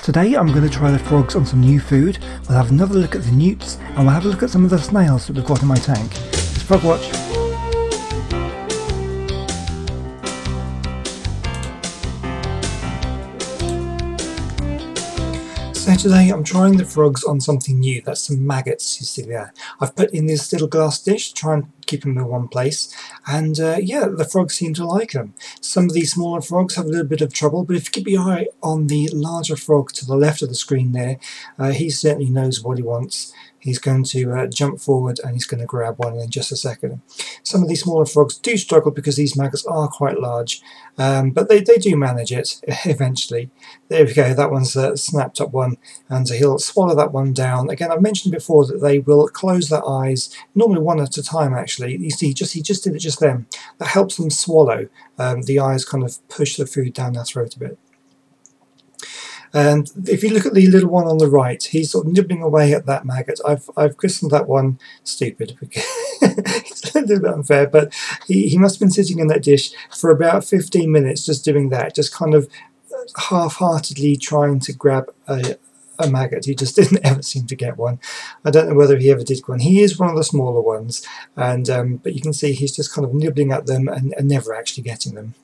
Today I'm going to try the frogs on some new food, we'll have another look at the newts, and we'll have a look at some of the snails that we've got in my tank. It's Frog Watch. So today I'm trying the frogs on something new. That's some maggots you see there. I've put in this little glass dish to try and keep them in one place, and yeah, the frogs seem to like them. Some of these smaller frogs have a little bit of trouble, but if you keep your eye on the larger frog to the left of the screen there, he certainly knows what he wants. He's going to jump forward and he's going to grab one in just a second. Some of these smaller frogs do struggle because these maggots are quite large, but they do manage it eventually. There we go, that one's snapped up one, and he'll swallow that one down. Again, I've mentioned before that they will close their eyes, normally one at a time actually. You see, he just did it just then. That helps them swallow. The eyes kind of push the food down their throat a bit. And if you look at the little one on the right, he's sort of nibbling away at that maggot. I've christened that one Stupid because it's a little bit unfair, but he must have been sitting in that dish for about 15 minutes just doing that, just kind of half-heartedly trying to grab a maggot. He just didn't ever seem to get one. I don't know whether he ever did one. He is one of the smaller ones, and but you can see he's just kind of nibbling at them and never actually getting them.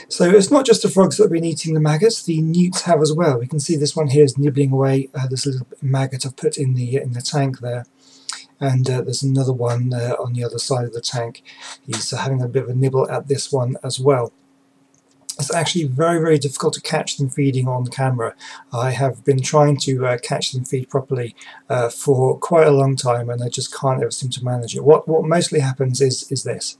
So it's not just the frogs that have been eating the maggots, the newts have as well. We can see this one here is nibbling away this little maggot I've put in the tank there. And there's another one on the other side of the tank. He's having a bit of a nibble at this one as well. It's actually very, very difficult to catch them feeding on camera. I have been trying to catch them feed properly for quite a long time, and I just can't ever seem to manage it. What mostly happens is this.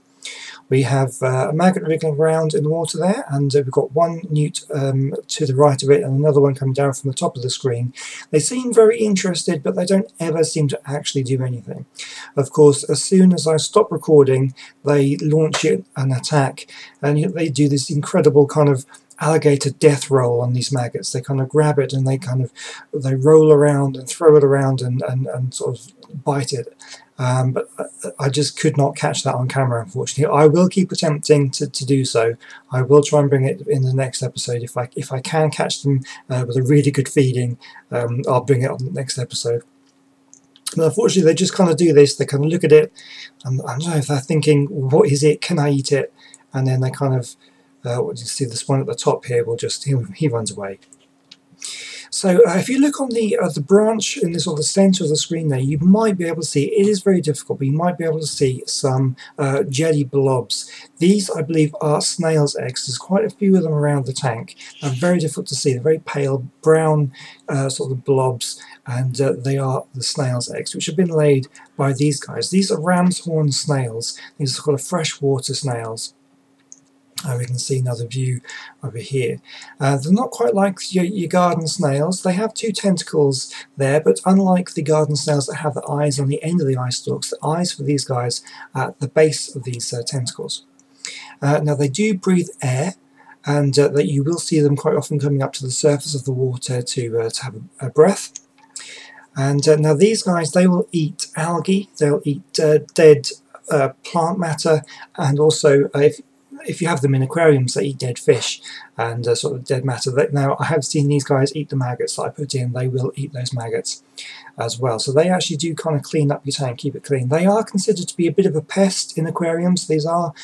We have a maggot wriggling around in the water there, and we've got one newt to the right of it and another one coming down from the top of the screen. They seem very interested, but they don't ever seem to actually do anything. Of course, as soon as I stop recording, they launch an attack, and they do this incredible kind of alligator death roll on these maggots. They kind of grab it and they roll around and throw it around and sort of bite it. But I just could not catch that on camera, unfortunately. I will keep attempting to do so. I will try and bring it in the next episode. If I can catch them with a really good feeding, I'll bring it on the next episode. But unfortunately, they just kind of do this. They kind of look at it, and I don't know if they're thinking, what is it? Can I eat it? And then they kind of, what do you see? This one at the top here will just, he runs away. So if you look on the branch in the sort of centre of the screen there, you might be able to see, it is very difficult, but you might be able to see some jelly blobs. These, I believe, are snails' eggs. There's quite a few of them around the tank. They're very difficult to see. They're very pale, brown sort of blobs, and they are the snails' eggs, which have been laid by these guys. These are Ramshorn snails. These are called freshwater snails. We can see another view over here. They're not quite like your garden snails. They have two tentacles there, but unlike the garden snails that have the eyes on the end of the eye stalks, the eyes for these guys are at the base of these tentacles. Now they do breathe air, and that you will see them quite often coming up to the surface of the water to have a breath. And now these guys, they will eat algae, they'll eat dead plant matter, and also if you have them in aquariums, they eat dead fish and sort of dead matter. Now, I have seen these guys eat the maggots that I put in. They will eat those maggots as well. So they actually do kind of clean up your tank, keep it clean. They are considered to be a bit of a pest in aquariums. These are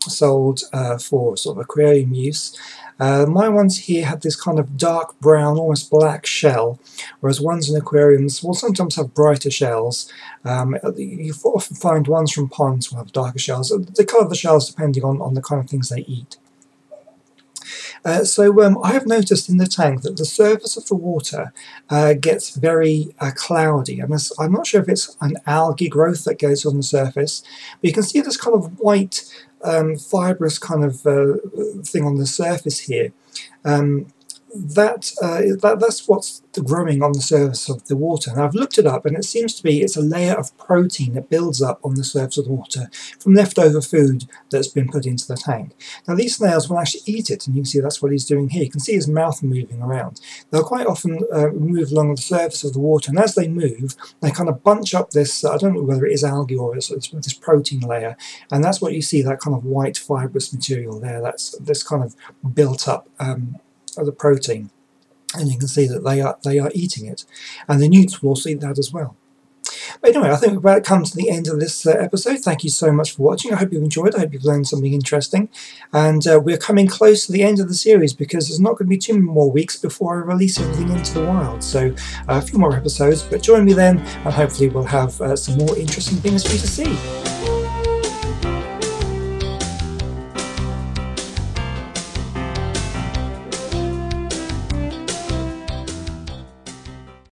sold for sort of aquarium use. My ones here have this kind of dark brown, almost black shell, whereas ones in aquariums will sometimes have brighter shells. You often find ones from ponds will have darker shells. The colour of the shells depending on the kind of things they eat. So I have noticed in the tank that the surface of the water gets very cloudy, and I'm not sure if it's an algae growth that goes on the surface, but you can see this kind of white fibrous kind of thing on the surface here. That's what's growing on the surface of the water. And I've looked it up, and it seems to be it's a layer of protein that builds up on the surface of the water from leftover food that's been put into the tank. Now these snails will actually eat it, and you can see that's what he's doing here. You can see his mouth moving around. They'll quite often move along the surface of the water, and as they move, they kind of bunch up this, I don't know whether it is algae or it's this protein layer, and that's what you see, that kind of white fibrous material there. That's this kind of built up of the protein. and you can see that they are eating it, and the newts will also eat that as well. But anyway, I think we're about to come to the end of this episode. Thank you so much for watching. I hope you've enjoyed. I hope you've learned something interesting. And we're coming close to the end of the series because there's not going to be too many more weeks before I release everything into the wild. So a few more episodes, but join me then, and hopefully we'll have some more interesting things for you to see.